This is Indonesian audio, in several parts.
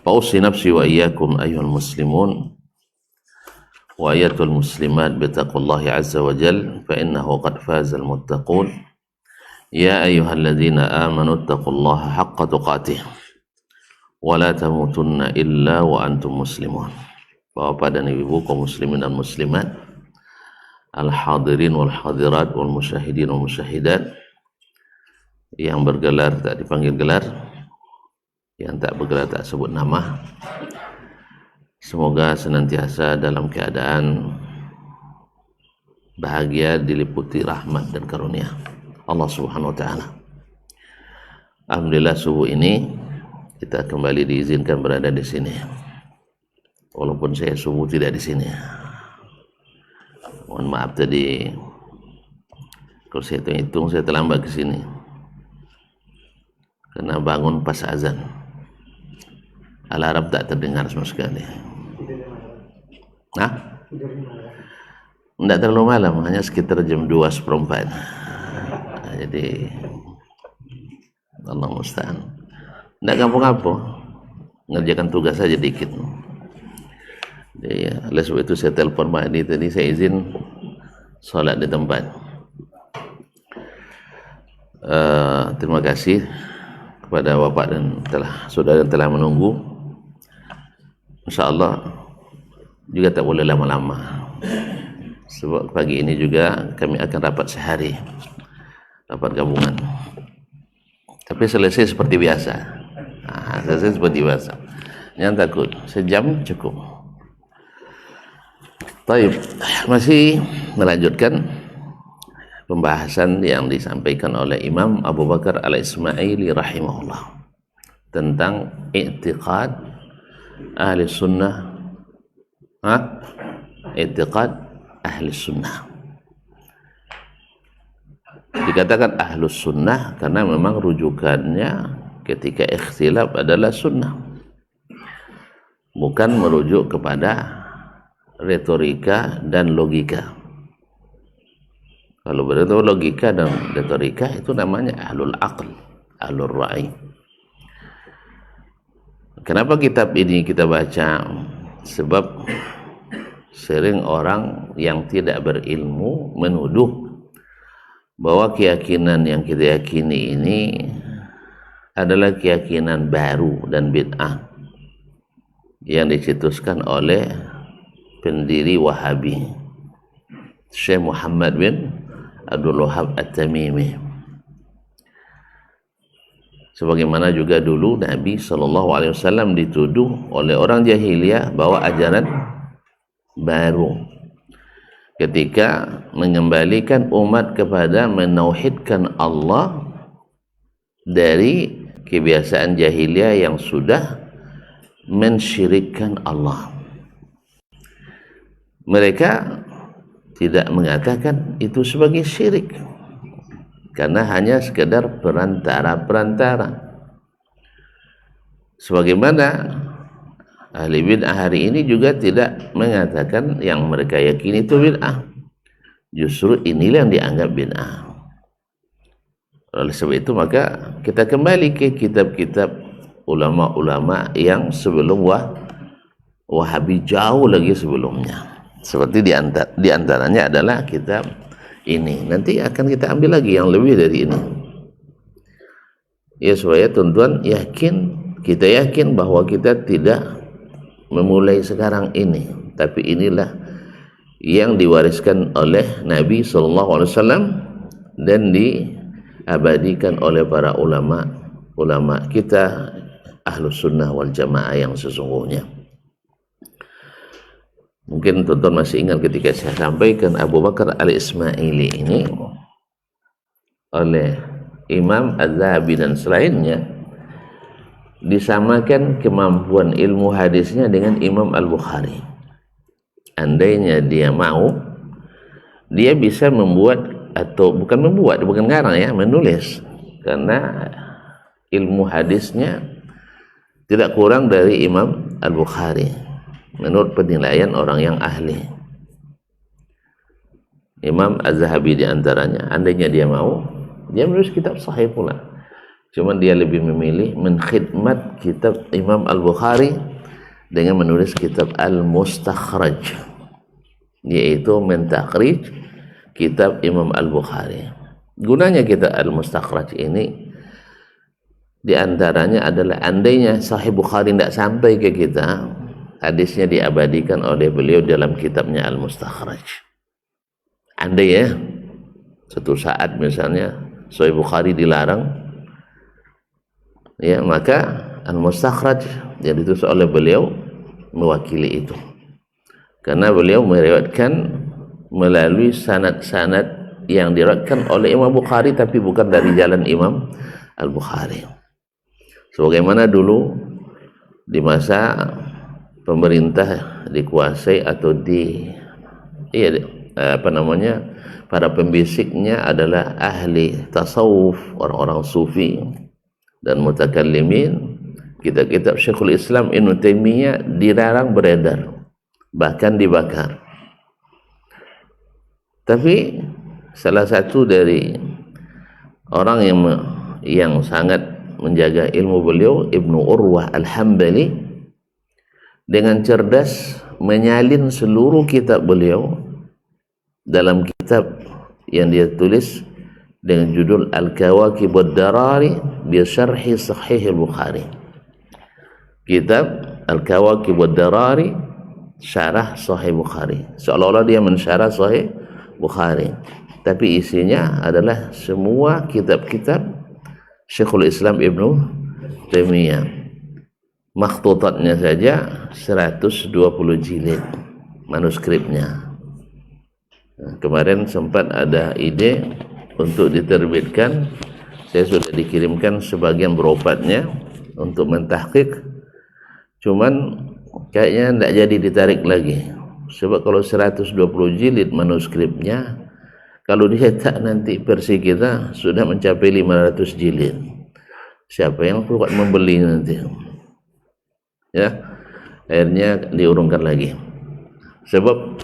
فأوصي نفسي وإياكم أيها المسلمون وأيتها المسلمات بتقوى الله عز وجل فإنه قد فاز المتقون يا أيها الذين آمنوا اتقوا الله حق تقاته ولا تموتن إلا وأنتم مسلمون. Bapak dan ibu kaum muslimin dan muslimat, al-hadirin wal hadirat wal musyahidin wal musyahidat, yang bergelar tak dipanggil gelar, yang tak bergelar tak sebut nama. Semoga senantiasa dalam keadaan bahagia, diliputi rahmat dan karunia Allah Subhanahu wa taala. Alhamdulillah subuh ini kita kembali diizinkan berada di sini. Walaupun saya subuh tidak di sini. Mohon maaf tadi kalau saya hitung saya terlambat ke sini. Karena bangun pas azan. Alarm tak terdengar sama sekali. Nah, tidak terlalu malam, hanya sekitar jam 2:04. Jadi Allah musta'an. Tidak gampang-gampang, ngerjakan tugas saja dikit. Jadi, oleh sebab itu saya telepon Pak Adi tadi, saya izin sholat di tempat. Terima kasih kepada Bapak dan saudara yang telah menunggu. InsyaAllah juga tak boleh lama-lama, sebab pagi ini juga kami akan rapat sehari, rapat gabungan. Tapi selesai seperti biasa. Selesai seperti biasa. Jangan takut, sejam cukup. Baik, masih melanjutkan pembahasan yang disampaikan oleh Imam Abu Bakar Al-Ismaili rahimahullah tentang i'tiqad ahli sunnah, i'tiqad ahli sunnah. Dikatakan ahlus sunnah karena memang rujukannya ketika ikhtilaf adalah sunnah, bukan merujuk kepada retorika dan logika. Kalau begitu logika dan retorika itu namanya ahlul aql, ahlul ra'i. Kenapa kitab ini kita baca? Sebab sering orang yang tidak berilmu menuduh bahwa keyakinan yang kita yakini ini adalah keyakinan baru dan bid'ah yang dicetuskan oleh pendiri Wahabi, Syekh Muhammad bin Abdul Wahhab At-Tamimi. Sebagaimana juga dulu Nabi SAW dituduh oleh orang jahiliyah bahwa ajaran baru ketika mengembalikan umat kepada menauhidkan Allah dari kebiasaan jahiliyah yang sudah mensyirikkan Allah. Mereka tidak mengatakan itu sebagai syirik karena hanya sekedar perantara-perantara. Sebagaimana ahli bid'ah hari ini juga tidak mengatakan yang mereka yakini itu bid'ah. Justru inilah yang dianggap bid'ah. Oleh sebab itu maka kita kembali ke kitab-kitab ulama-ulama yang sebelum Wahabi, jauh lagi sebelumnya. Seperti di antaranya adalah kitab ini. Nanti akan kita ambil lagi yang lebih dari ini. Ya, supaya tuan-tuan kita yakin bahwa kita tidak memulai sekarang ini, tapi inilah yang diwariskan oleh Nabi SAW dan diabadikan oleh para ulama kita ahlus sunnah wal jamaah yang sesungguhnya. Mungkin tuan-tuan masih ingat ketika saya sampaikan Abu Bakar Al-Ismaili ini oleh Imam Az-Zahabi dan selainnya disamakan kemampuan ilmu hadisnya dengan Imam Al-Bukhari. Andainya dia mau, dia bisa membuat, atau bukan ngarang ya, menulis, karena ilmu hadisnya tidak kurang dari Imam Al-Bukhari menurut penilaian orang yang ahli. Imam Az-Zahabi diantaranya, andainya dia mau, dia menulis kitab sahih pula. Cuman dia lebih memilih menkhidmat kitab Imam Al-Bukhari dengan menulis kitab Al-Mustakhraj, yaitu mentakhrij kitab Imam Al-Bukhari. Gunanya kitab Al-Mustakhraj ini diantaranya adalah andainya Sahih Bukhari tidak sampai ke kita, hadisnya diabadikan oleh beliau dalam kitabnya Al-Mustakhraj. Andai ya suatu saat misalnya Sahih Bukhari dilarang, ya, maka Al-Mustakhraj yang ditulis oleh beliau mewakili itu, karena beliau meriwayatkan melalui sanad-sanad yang diriwayatkan oleh Imam Bukhari tapi bukan dari jalan Imam Al-Bukhari. Sebagaimana dulu di masa pemerintah dikuasai atau para pembisiknya adalah ahli tasawuf, orang-orang sufi dan mutakallimin, kitab-kitab Syekhul Islam Ibnu Taimiyah dilarang beredar, bahkan dibakar. Tapi salah satu dari orang yang sangat menjaga ilmu beliau, Ibnu Urwah Al-Hambali, dengan cerdas menyalin seluruh kitab beliau dalam kitab yang dia tulis dengan judul Al-Kawakib Ad-Darari bi Syarhi Sahih Al-Bukhari. Kitab Al-Kawakib Ad-Darari syarah Sahih Bukhari, seolah-olah dia mensyarah Sahih Bukhari, tapi isinya adalah semua kitab-kitab Syekhul Islam Ibnu Taimiyah. Makhtutatnya saja 120 jilid manuskripnya. Kemarin sempat ada ide untuk diterbitkan, saya sudah dikirimkan sebagian berobatnya untuk mentahqiq, cuman kayaknya tidak jadi ditarik lagi, sebab kalau 120 jilid manuskripnya, kalau dicetak nanti versi kita sudah mencapai 500 jilid, siapa yang kuat membeli nanti, ya. Akhirnya diurungkan lagi, sebab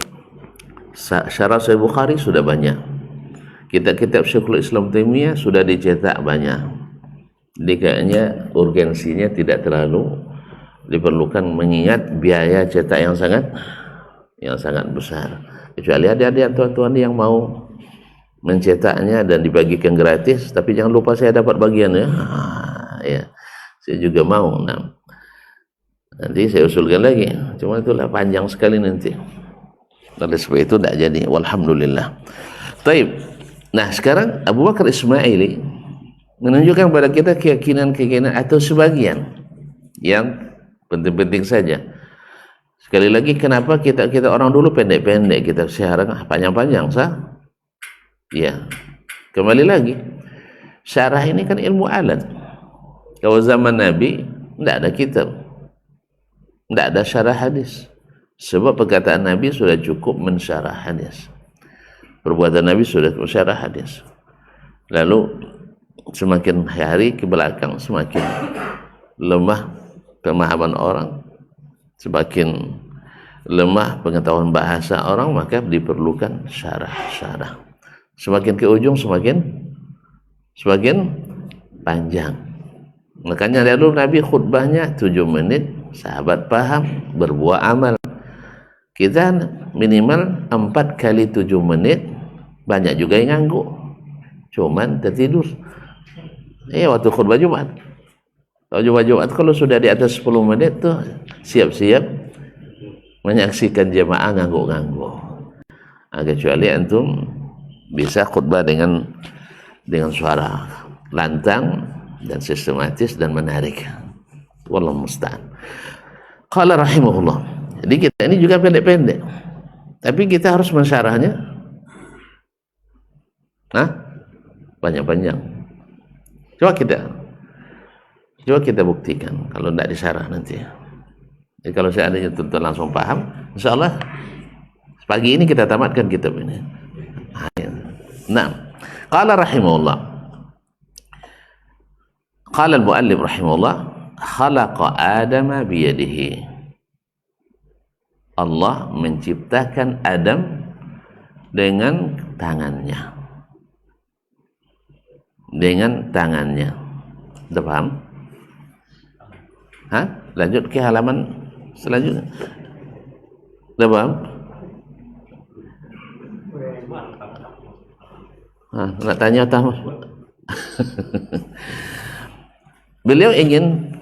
syarah Sahih Bukhari sudah banyak, kitab-kitab Syekhul Islam Taimiyah sudah dicetak banyak. Jadi kayaknya urgensinya tidak terlalu diperlukan, mengingat biaya cetak yang sangat besar. Kecuali ada tuan-tuan yang mau mencetaknya dan dibagikan gratis, tapi jangan lupa saya dapat bagian, ya. Ya, saya juga mau. Nah, nanti saya usulkan lagi. Cuma itulah panjang sekali nanti. Oleh sebab itu tidak jadi. Walhamdulillah. Taib. Nah, sekarang Abu Bakar Ismaili menunjukkan kepada kita keyakinan-keyakinan atau sebagian yang penting-penting saja. Sekali lagi, kenapa kita orang dulu pendek-pendek, kita sekarang panjang-panjang, sah? Ya, kembali lagi, syarah ini kan ilmu alat. Kalau zaman Nabi tidak ada kitab, tidak ada syarah hadis, sebab perkataan Nabi sudah cukup mensyarah hadis, perbuatan Nabi sudah mensyarah hadis. Lalu semakin hari ke belakang semakin lemah pemahaman orang, semakin lemah pengetahuan bahasa orang, maka diperlukan syarah. Semakin ke ujung semakin panjang. Makanya lalu Nabi khutbahnya 7 menit, sahabat paham, berbuah amal. Kita minimal 4 kali 7 menit, banyak juga yang ngangguk, cuman tertidur. Waktu khutbah Jumat. Kalau Jumat kalau sudah di atas 10 menit tuh siap-siap menyaksikan jemaah ngangguk-ngangguk. Kecuali antum bisa khutbah dengan suara lantang dan sistematis dan menarik. Wallahu musta'an. Qala rahimahullah. Jadi kita ini juga pendek-pendek, tapi kita harus mensyarahnya panjang-panjang. Coba kita buktikan kalau tidak disyarah nanti. Jadi kalau seandainya tuan-tuan langsung paham, insyaallah pagi ini kita tamatkan kitab ini. Nah, qala rahimahullah, qala al-muallif rahimahullah, khalaqa Adama biyadihi. Allah menciptakan Adam dengan tangannya. Udah paham? Hah? Lanjut ke halaman selanjutnya. Udah paham? Nak tanya tamu. Beliau ingin,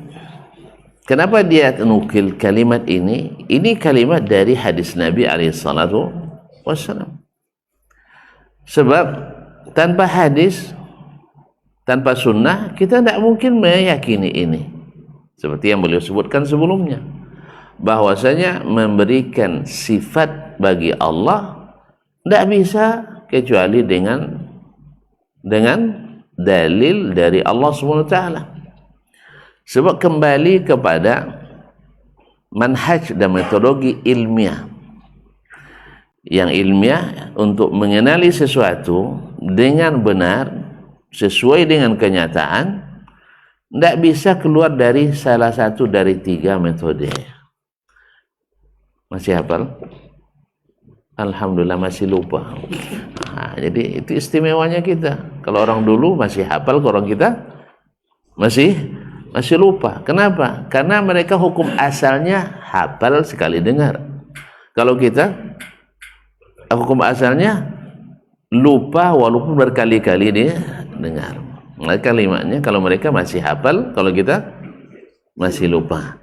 kenapa dia nukil kalimat ini? Ini kalimat dari hadis Nabi alaihissalatu wassalam. Sebab tanpa hadis, tanpa sunnah, kita tidak mungkin meyakini ini. Seperti yang beliau sebutkan sebelumnya, bahwasanya memberikan sifat bagi Allah tidak bisa kecuali dengan dalil dari Allah SWT. Sebab kembali kepada manhaj dan metodologi ilmiah. Yang ilmiah untuk mengenali sesuatu dengan benar sesuai dengan kenyataan, tidak bisa keluar dari salah satu dari 3 metode. Masih hafal? Alhamdulillah masih lupa. Jadi itu istimewanya kita. Kalau orang dulu masih hafal, kalau orang kita masih lupa. Kenapa? Karena mereka hukum asalnya hafal sekali dengar. Kalau kita hukum asalnya lupa walaupun berkali-kali dia dengar. Nah, kalimatnya kalau mereka masih hafal, kalau kita masih lupa.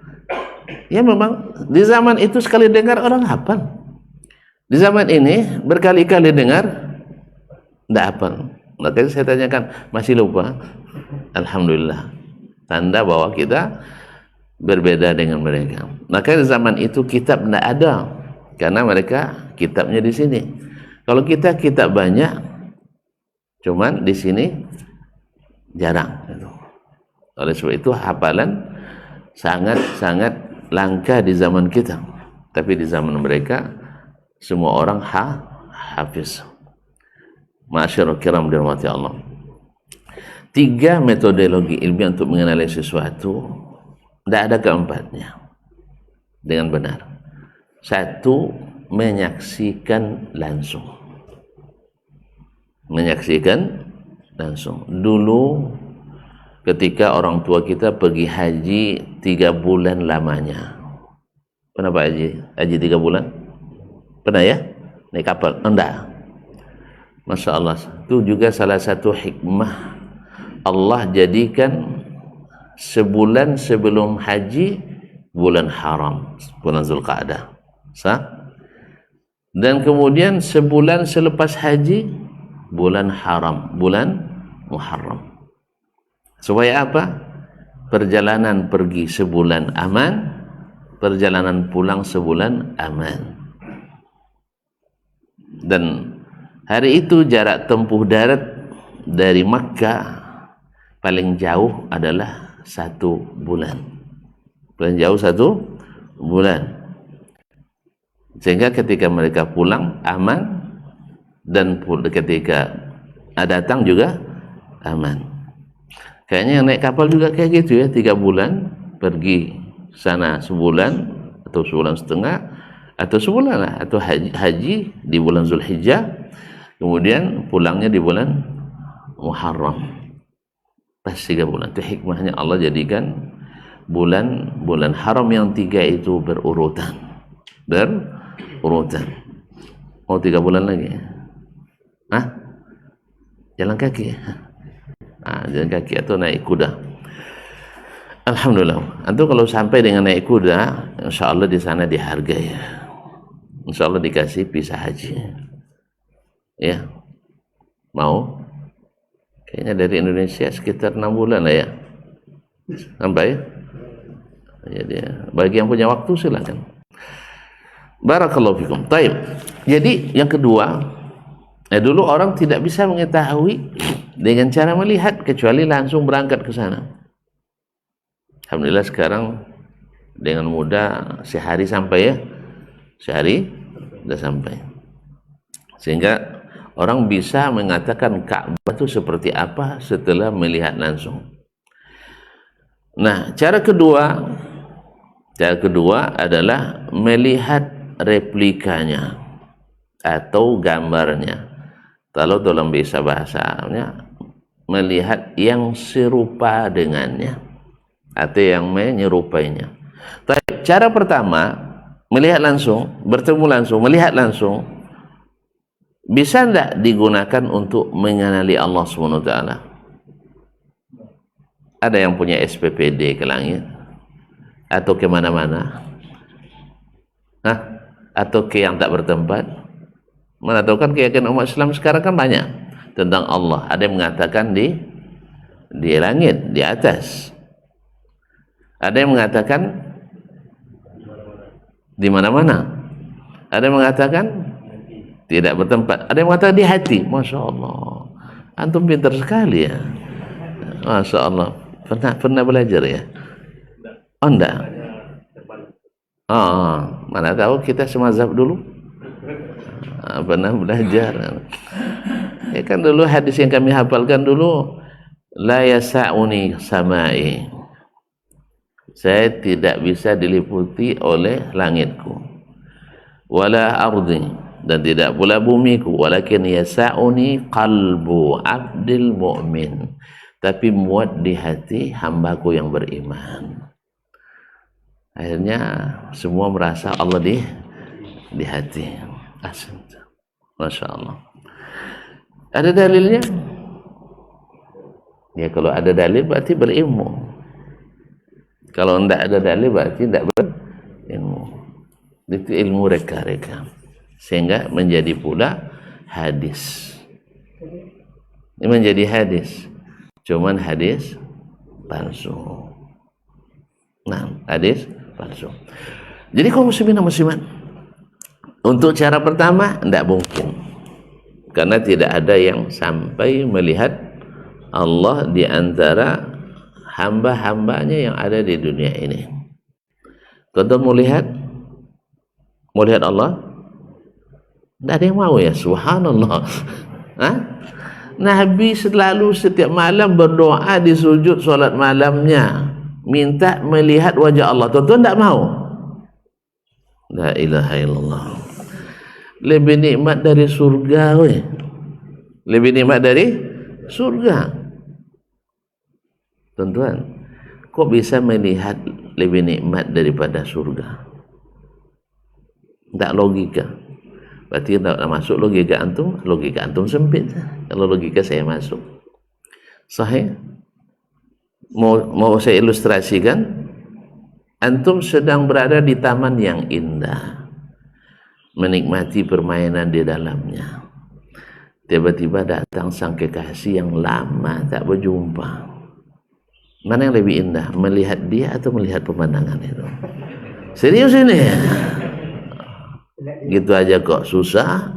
Ya memang di zaman itu sekali dengar orang hafal. Di zaman ini berkali-kali dengar tidak hafal. Makanya saya tanyakan, masih lupa? Alhamdulillah, tanda bahwa kita berbeda dengan mereka. Makanya di zaman itu kitab tidak ada, karena mereka kitabnya di sini. Kalau kita kitab banyak, cuman di sini jarang. Oleh sebab itu hafalan sangat langka di zaman kita. Tapi di zaman mereka semua orang hafiz. Masyarul kiram dirahmati Allah. 3 metodologi ilmiah untuk mengenali sesuatu, tidak ada keempatnya dengan benar. 1, menyaksikan langsung. Menyaksikan langsung. Dulu ketika orang tua kita pergi haji 3 bulan lamanya. Pernah Pak haji 3 bulan? Pernah ya? Naik kapal? Enggak. Masya Allah, itu juga salah satu hikmah Allah jadikan sebulan sebelum haji bulan haram, bulan Zulqa'dah. Dan kemudian sebulan selepas haji bulan haram, bulan Muharram. Supaya apa? Perjalanan pergi sebulan aman, perjalanan pulang sebulan aman. Dan hari itu jarak tempuh darat dari Makkah paling jauh adalah 1 bulan. Paling jauh 1 bulan. Sehingga ketika mereka pulang aman, dan ketika datang juga aman. Kayaknya yang naik kapal juga kayak gitu ya, 3 bulan pergi sana sebulan atau sebulan setengah atau sebulan lah, atau haji di bulan Zulhijjah, kemudian pulangnya di bulan Muharram. Pas 3 bulan. Itu hikmahnya Allah jadikan bulan haram yang 3 itu berurutan. Oh 3 bulan lagi. Jalan kaki. Jalan kaki atau naik kuda. Alhamdulillah. Antum kalau sampai dengan naik kuda, insya Allah di sana dihargai. Insya Allah dikasih visa haji. Ya, mau? Kayaknya dari Indonesia sekitar 6 bulan lah ya, sampai. Jadi bagi yang punya waktu silakan. Barakallahu fikum. Taib. Jadi yang kedua, dulu orang tidak bisa mengetahui dengan cara melihat kecuali langsung berangkat ke sana. Alhamdulillah sekarang dengan mudah sehari sampai ya, sehari sudah sampai. Sehingga orang bisa mengatakan Ka'bah itu seperti apa setelah melihat langsung. Nah, cara kedua adalah melihat replikanya atau gambarnya. Kalau dalam bahasanya melihat yang serupa dengannya atau yang menyerupainya. Tapi cara pertama, melihat langsung, bertemu langsung, melihat langsung, bisa tidak digunakan untuk mengenali Allah SWT? Ada yang punya SPPD ke langit atau ke mana-mana? Atau ke yang tak bertempat? Mana tahu kan keyakinan umat Islam sekarang kan banyak tentang Allah. Ada yang mengatakan di langit, di atas. Ada yang mengatakan di mana-mana. Ada yang mengatakan tidak bertempat. Ada yang mengatakan di hati. Masya Allah, antum pintar sekali ya. Masya Allah. Pernah belajar ya? Oh enggak. Mana tahu kita semazhab dulu. Pernah belajar. Ya kan dulu hadis yang kami hafalkan dulu, la yasa'uni samai, saya tidak bisa diliputi oleh langitku, wala ardi, dan tidak pula bumiku, walakin yasa'uni qalbu abdil mu'min, tapi muat di hati hambaku yang beriman. Akhirnya semua merasa Allah di hati. Masya Allah. Ada dalilnya? Ya kalau ada dalil berarti berilmu. Kalau tidak ada dalil berarti tidak berilmu. Itu ilmu reka-reka. Sehingga menjadi pula hadis. Ini menjadi hadis. Cuman hadis palsu. Nah, hadis palsu. Jadi kaum muslimin dan muslimat, untuk cara pertama tidak mungkin, karena tidak ada yang sampai melihat Allah di antara hamba-hambanya yang ada di dunia ini. Tentu mau lihat Allah, tidak ada yang mau ya. Subhanallah. Nabi selalu setiap malam berdoa di sujud solat malamnya, minta melihat wajah Allah. Tentu tidak mau. La ilaha illallah. Lebih nikmat dari surga, weh. Lebih nikmat dari surga. Tuan-tuan, kok bisa melihat lebih nikmat daripada surga? Tak logika. Berarti tak masuk logika antum sempit. Kalau logika saya masuk. Sahih? Mau saya ilustrasikan? Antum sedang berada di taman yang indah, menikmati permainan di dalamnya. Tiba-tiba datang sang kekasih yang lama tak berjumpa. Mana yang lebih indah, melihat dia atau melihat pemandangan itu? Serius ini? Gitu aja kok susah?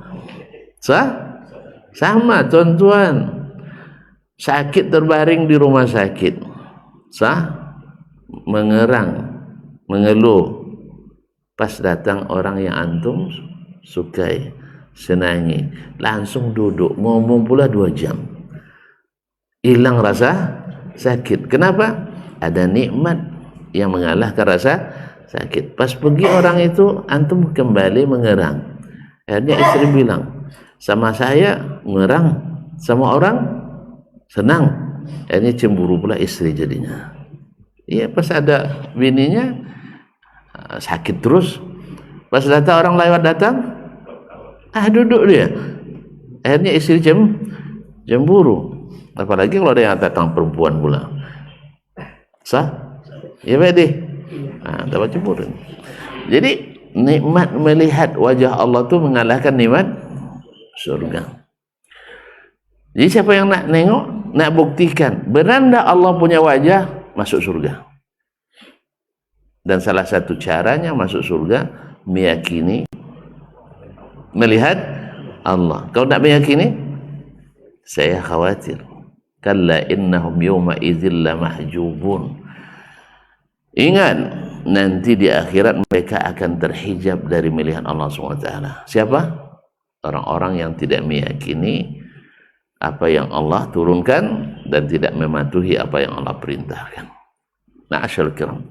Sama tuan-tuan. Sakit terbaring di rumah sakit. Mengerang, mengeluh. Pas datang orang yang antum sukai, senangi, langsung duduk ngomong pula 2 jam, hilang rasa sakit. Kenapa? Ada nikmat yang mengalahkan rasa sakit. Pas pergi orang itu, antum kembali mengerang. Akhirnya istri bilang, sama saya mengerang, sama orang senang. Akhirnya cemburu pula istri jadinya. Iya, pas ada bininya sakit terus. Pas datang orang lewat datang, duduk dia. Akhirnya istri cemburu. Apalagi kalau ada yang datang perempuan pula. Ya baik deh. Dapat cemburu. Jadi nikmat melihat wajah Allah itu mengalahkan nikmat surga. Jadi siapa yang nak nengok, nak buktikan benar tak Allah punya wajah, masuk surga. Dan salah satu caranya masuk surga meyakini melihat Allah. Kalau tak meyakini, saya khawatir. Kalla innahum yawma idzil lamahjubun. Ingat, nanti di akhirat mereka akan terhijab dari melihat Allah SWT. Siapa? Orang-orang yang tidak meyakini apa yang Allah turunkan dan tidak mematuhi apa yang Allah perintahkan. Ma'asyarul kiram.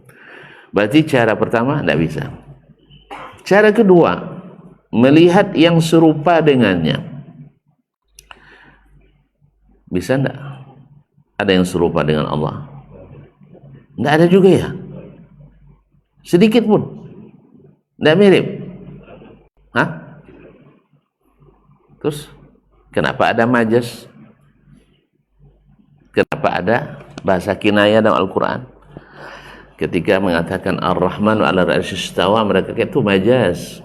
Berarti cara pertama tidak bisa. Cara kedua, melihat yang serupa dengannya. Bisa tidak? Ada yang serupa dengan Allah? Tidak ada juga ya? Sedikit pun? Tidak mirip? Hah? Terus kenapa ada majas? Kenapa ada bahasa kinayah dalam Al-Quran? Ketika mengatakan Ar-Rahman 'ala al-'arsy istawa, mereka kata itu majas.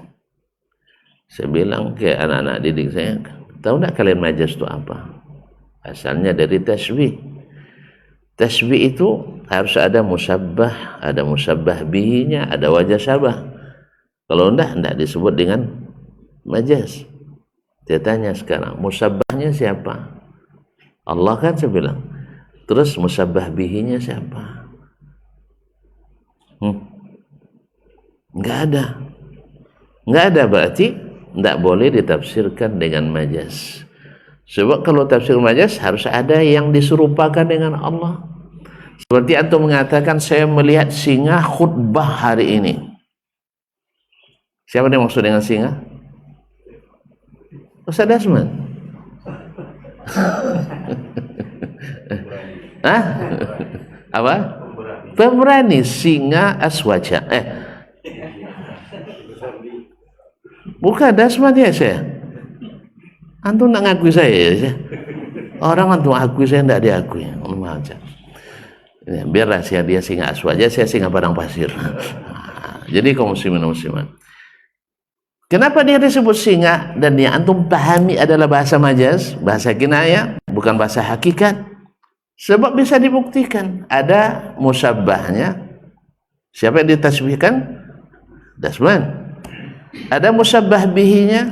Saya bilang ke anak-anak didik saya, tahu tak kalian majas itu apa? Asalnya dari tasbih. Tasbih itu harus ada musabbah, ada musabbah bihinya, ada wajah syabah. Kalau tidak disebut dengan majas. Dia tanya sekarang, musabbahnya siapa? Allah kan, saya bilang. Terus musabbah bihinya siapa? Enggak ada. Enggak ada, berarti tidak boleh ditafsirkan dengan majas. Sebab kalau tafsir majas harus ada yang diserupakan dengan Allah. Seperti antum mengatakan saya melihat singa khutbah hari ini. Siapa yang maksud dengan singa? Ustaz Dasman. Hah? Apa? Pemberani, singa aswaja. Bukan Dasman ya saya. Antum nak ngakui saya ya? Orang antum akui, saya tidak diakui. Ya, biar rahasia dia singa aswaja, saya singa padang pasir. Jadi kaum muslimin dan muslimat, kenapa dia disebut singa dan yang antum pahami adalah bahasa majas, bahasa kinayah, bukan bahasa hakikat? Sebab bisa dibuktikan ada musabbahnya. Siapa yang ditasbihkan? Dasman. Ada musabbah bihinya,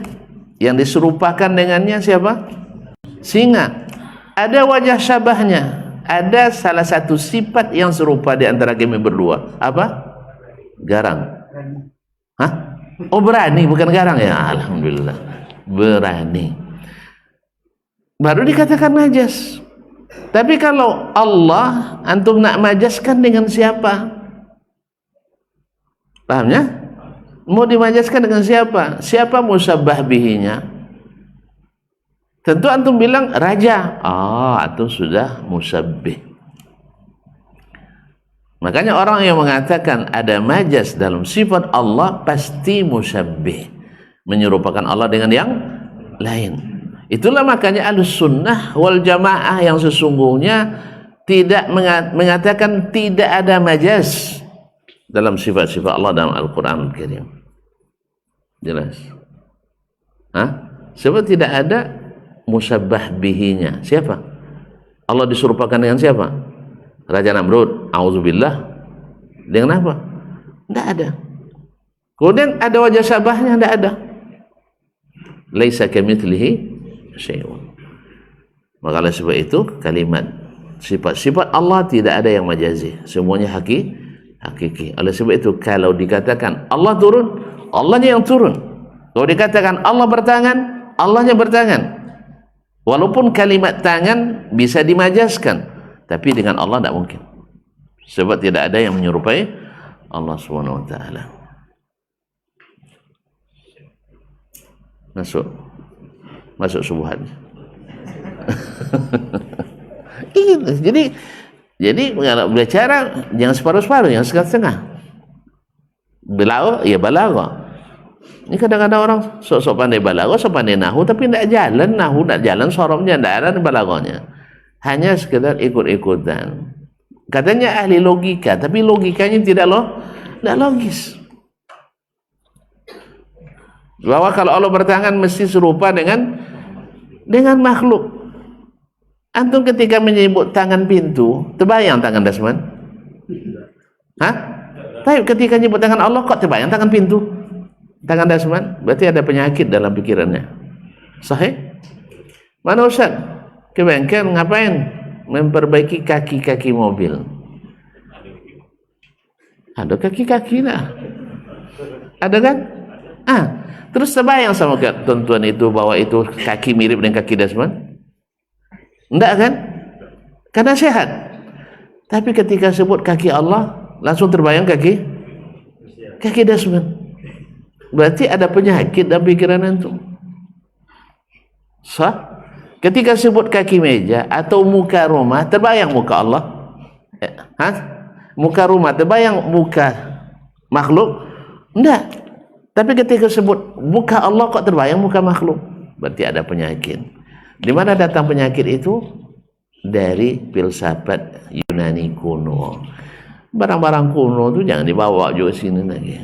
yang diserupakan dengannya siapa? Singa. Ada wajah syabahnya, ada salah satu sifat yang serupa di antara kami berdua. Apa? Garang. Hah? Oh, berani, bukan garang ya? Alhamdulillah, berani. Baru dikatakan majas. Tapi kalau Allah, antum nak majaskan dengan siapa? Pahamnya? Mau dimajaskan dengan siapa? Siapa musabbah bihinya? Tentu antum bilang raja. Antum sudah musabbih. Makanya orang yang mengatakan ada majas dalam sifat Allah pasti musabbih, menyerupakan Allah dengan yang lain. Itulah makanya Ahlussunnah wal Jamaah yang sesungguhnya tidak mengatakan tidak ada majas dalam sifat-sifat Allah dalam Al-Quran Al-Karim. Jelas? Sebab tidak ada musabbah bihinya. Siapa? Allah diserupakan dengan siapa? Raja Namrud, auzubillah. Dengan apa? Tidak ada. Kemudian ada wajah syabahnya? Tidak ada. Laisa kamitslihi syai'un. Maka oleh sebab itu kalimat sifat-sifat Allah tidak ada yang majazi, semuanya hakiki. Oleh sebab itu kalau dikatakan Allah turun, Allahnya yang turun. Kalau dikatakan Allah bertangan, Allahnya bertangan. Walaupun kalimat tangan bisa dimajaskan, tapi dengan Allah tidak mungkin. Sebab tidak ada yang menyerupai Allah Subhanahu wa taala. Masuk subuhan. Jadi bicara jangan separuh-separuh, jangan setengah-setengah. Belago, ya balago. Ini kadang-kadang orang sok-sok pandai balago, sok pandai nahu, tapi tidak jalan nahu, tidak jalan soromnya, tidak ada balagonya. Hanya sekedar ikut-ikutan. Katanya ahli logika, tapi logikanya tidak logis. Bahwa kalau Allah bertangan mesti serupa dengan makhluk. Antum ketika menyebut tangan pintu, terbayang tangan Dasman? Tapi ketika menyebut tangan Allah, kok terbayang tangan pintu? Tangan Dasman? Berarti ada penyakit dalam pikirannya. Sahih? Mana Ustaz? Ke bengkel ngapain? Memperbaiki kaki-kaki mobil. Ada kaki-kaki lah. Ada kan? Terus terbayang sama ketentuan itu bahwa itu kaki mirip dengan kaki Dasman? Enggak kan? Karena sehat. Tapi ketika sebut kaki Allah, langsung terbayang kaki Dasman. Berarti ada penyakit dalam pikiran antum. Sah? Ketika sebut kaki meja atau muka rumah, terbayang muka Allah? Muka rumah terbayang muka makhluk? Enggak. Tapi ketika sebut muka Allah, kok terbayang muka makhluk? Berarti ada penyakit. Di mana datang penyakit itu? Dari filsafat Yunani kuno. Barang-barang kuno itu jangan dibawa juga sini lagi.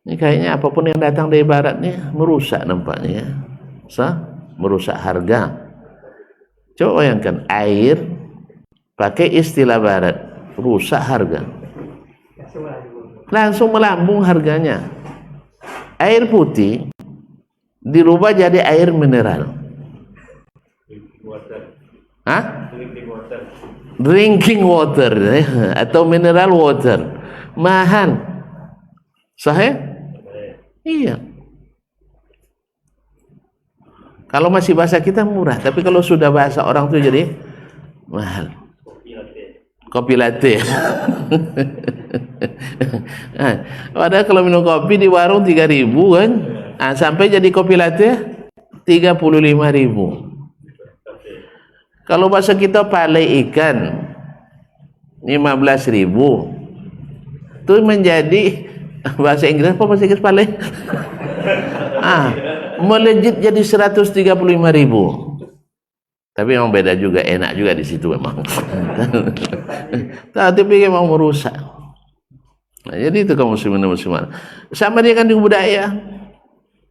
Ini kayaknya apapun yang datang dari barat nih merusak nampaknya. Merusak harga. Coba bayangkan air pakai istilah barat, rusak harga. Langsung melambung harganya. Air putih dirubah jadi air mineral. Drinking water atau mineral water. Mahal. Sahih? Iya. Kalau masih bahasa kita murah, tapi kalau sudah bahasa orang tuh jadi mahal. Kopi latte. Padahal kalau minum kopi di warung 3.000 kan, sampai jadi kopi latte 35.000. Kalau bahasa kita palai ikan 15.000, itu menjadi bahasa Inggris apa bahasa Inggris palai? Melejit jadi 135.000. Tapi memang beda juga, enak juga di situ memang. Tapi memang merusak. Nah, jadi itu kaum muslimin dan muslimat. Sama dengan di budaya.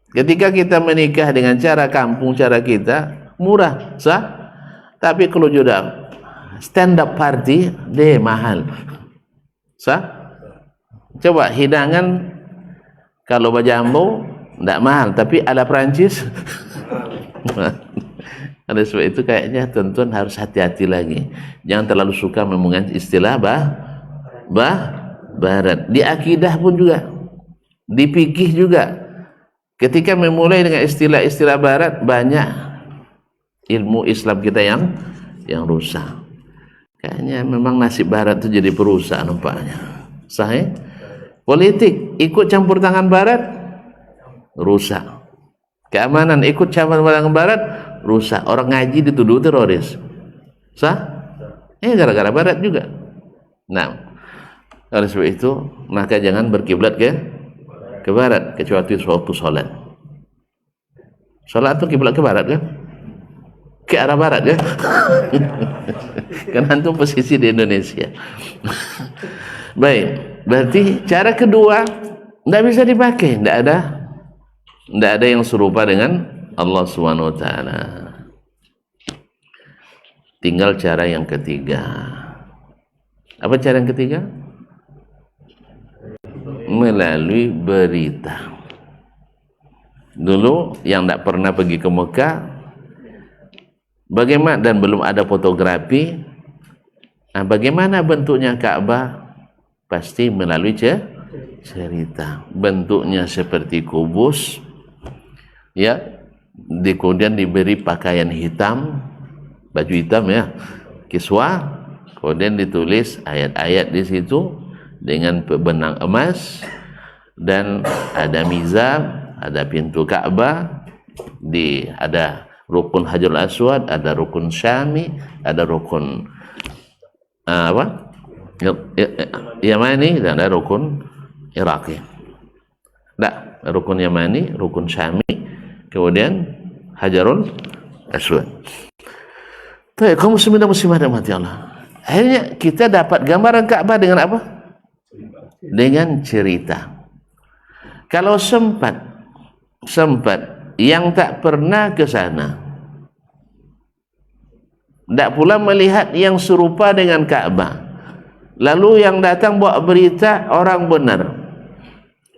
Ketika kita menikah dengan cara kampung, cara kita murah, sah. Tapi kalau sudah stand up party, deh mahal. Sah? Coba hidangan kalau bajambo tidak mahal, tapi ala Perancis. Oleh sebab itu kayaknya tuan-tuan harus hati-hati lagi. Jangan terlalu suka menggunakan istilah barat. Di akidah pun juga, di fikih juga. Ketika memulai dengan istilah-istilah barat, banyak ilmu Islam kita yang rusak. Kayaknya memang nasib barat itu jadi perusak nampaknya. Sahih? Politik ikut campur tangan barat, rusak. Keamanan ikut campur tangan barat, rusak. Orang ngaji dituduh teroris. Sah? Gara-gara barat juga. Nah, oleh sebab itu maka jangan berkiblat ke barat kecuali waktu sholat. Sholat itu kiblat ke barat kan? Ke arah barat kan? Kan antum posisi di Indonesia. Baik, berarti cara kedua tidak bisa dipakai, tidak ada yang serupa dengan Allah Subhanahu wa taala. Tinggal cara yang ketiga. Apa cara yang ketiga? Melalui berita. Dulu yang tidak pernah pergi ke Mekah, bagaimana, dan belum ada fotografi, bagaimana bentuknya Ka'bah? Pasti melalui cerita. Bentuknya seperti kubus, ya, kemudian diberi pakaian hitam, baju hitam ya, kiswah, kemudian ditulis ayat-ayat di situ dengan benang emas, dan ada mizab, ada pintu Ka'bah, ada rukun Hajarul Aswad, ada rukun Syami, ada rukun Yamani, dan ada rukun Iraqi. Rukun Yamani, rukun Syami, kemudian Hajarul Aswad. Baik, kaum muslimin dan muslimat rahmati Allah. Akhirnya kita dapat gambaran Ka'bah dengan apa? Dengan cerita. Kalau sempat yang tak pernah ke sana, tidak pula melihat yang serupa dengan Ka'bah, lalu yang datang bawa berita orang benar,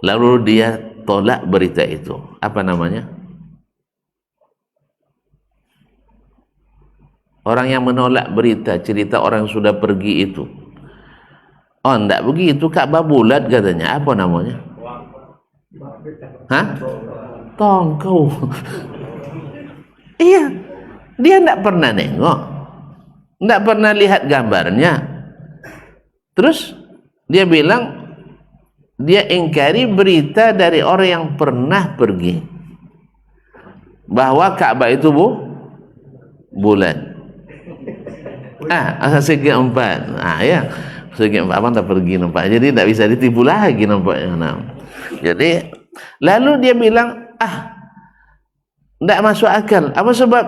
lalu dia tolak berita itu, apa namanya? Orang yang menolak berita, cerita orang yang sudah pergi itu, oh tidak begitu, Ka'bah bulat katanya, apa namanya? Tongkau. Iya, dia tidak pernah nengok, tidak pernah lihat gambarnya. Terus dia bilang dia ingkari berita dari orang yang pernah pergi bahwa Ka'bah itu bulat. Segi empat. Ya. Segi empat abang tak pergi nampak. Jadi tak bisa ditipu lagi nampaknya. Nah. Jadi lalu dia bilang, tak masuk akal. Apa sebab?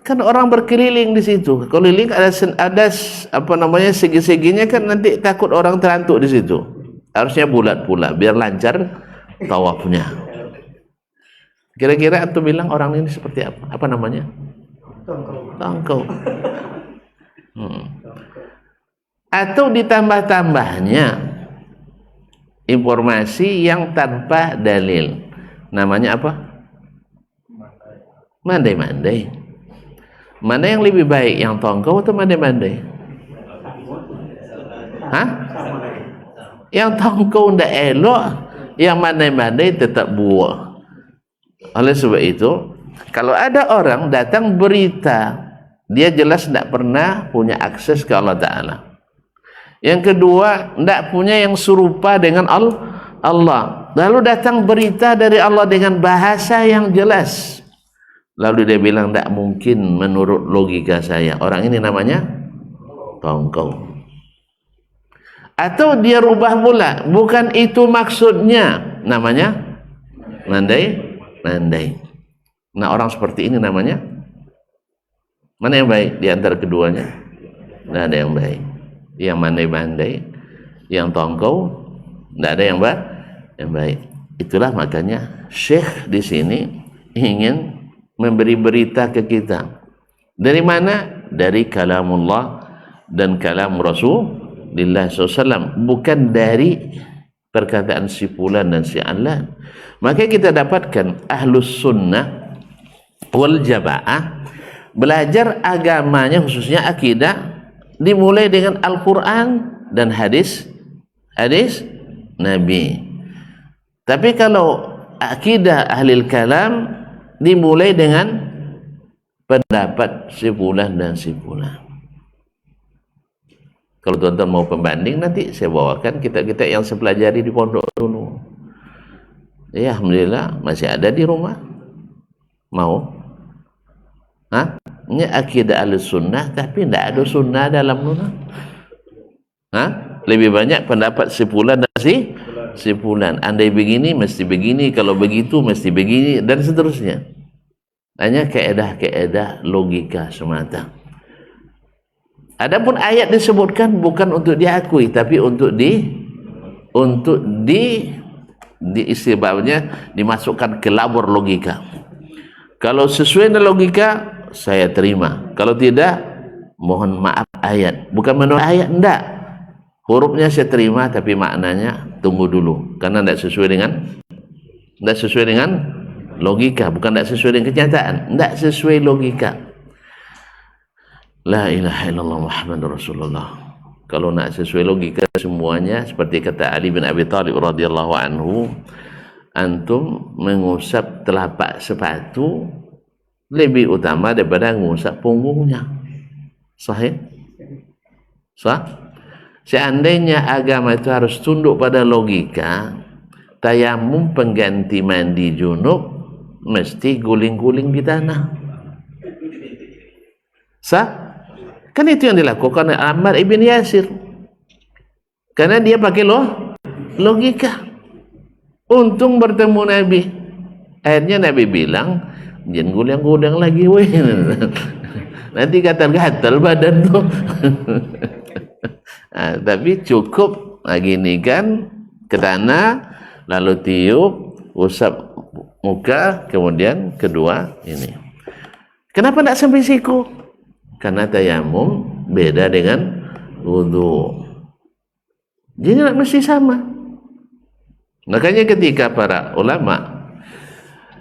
Kan orang berkeliling di situ. Keliling ada apa namanya, segi-seginya kan, nanti takut orang terantuk di situ. Harusnya bulat pula biar lancar tawafnya. Kira-kira antum bilang orang ini seperti apa? Apa namanya? Tongkau. Atau ditambah-tambahnya informasi yang tanpa dalil. Namanya apa? Mandai-mandai. Mana yang lebih baik, yang tongkau atau mandai-mandai? Yang tongkau ndak elok, yang mandai-mandai tetap buah. Oleh sebab itu, kalau ada orang datang berita, dia jelas ndak pernah punya akses ke Allah Ta'ala. Yang kedua, ndak punya yang serupa dengan Allah. Lalu datang berita dari Allah dengan bahasa yang jelas. Lalu dia bilang, tak mungkin menurut logika saya. Orang ini namanya tongkau. Atau dia rubah pula, bukan itu maksudnya, namanya mandai-mandai. Nah, orang seperti ini namanya, mana yang baik di antara keduanya? Tidak ada yang baik. Yang mandai-mandai, yang tongkau, tidak ada yang baik. Itulah makanya Syekh di sini ingin memberi berita ke kita. Dari mana? Dari kalamullah dan kalam Rasulullah SAW, bukan dari perkataan si fulan dan si alan. Maka kita dapatkan ahlus sunnah wal jamaah belajar agamanya, khususnya akidah, dimulai dengan Al-Quran dan hadis Nabi. Tapi kalau akidah ahlil kalam dimulai dengan pendapat si fulan dan si fulan. Kalau tuan-tuan mau pembanding, nanti saya bawakan kita-kita yang saya pelajari di pondok dulu. Ya, alhamdulillah masih ada di rumah. Mau? Ini akidah al-sunnah, tapi tidak ada sunnah dalam sunnah. Lebih banyak pendapat si fulan dan si fulan. Andai begini mesti begini, kalau begitu mesti begini, dan seterusnya. Hanya keedah-keedah logika semata. Adapun ayat disebutkan bukan untuk diakui, tapi untuk istilahnya dimasukkan ke labor logika. Kalau sesuai dengan logika, saya terima. Kalau tidak, mohon maaf ayat. Bukan menolak ayat, enggak. Hurufnya saya terima, tapi maknanya tunggu dulu, karena tidak sesuai dengan logika, bukan tidak sesuai dengan kenyataan, tidak sesuai logika. La ilaha illallah Muhammadur Rasulullah. Kalau nak sesuai logika semuanya, seperti kata Ali bin Abi Thalib radhiyallahu anhu, antum mengusap telapak sepatu lebih utama daripada mengusap punggungnya. Sahih? Sah? Seandainya agama itu harus tunduk pada logika, tayamum pengganti mandi junub mesti guling-guling di tanah. Sah? Kan itu yang dilakukan oleh Ammar ibn Yasir. Karena dia pakai logika. Untung bertemu Nabi. Akhirnya Nabi bilang, jangan guling-guling lagi weh. Nanti gatal-gatal badan tuh. Tapi cukup gini kan, ke tanah, lalu tiup, usap muka, kemudian kedua ini. Kenapa tidak sampai siku? Karena tayamum beda dengan wudu. Jadi tidak mesti sama. Makanya ketika para ulama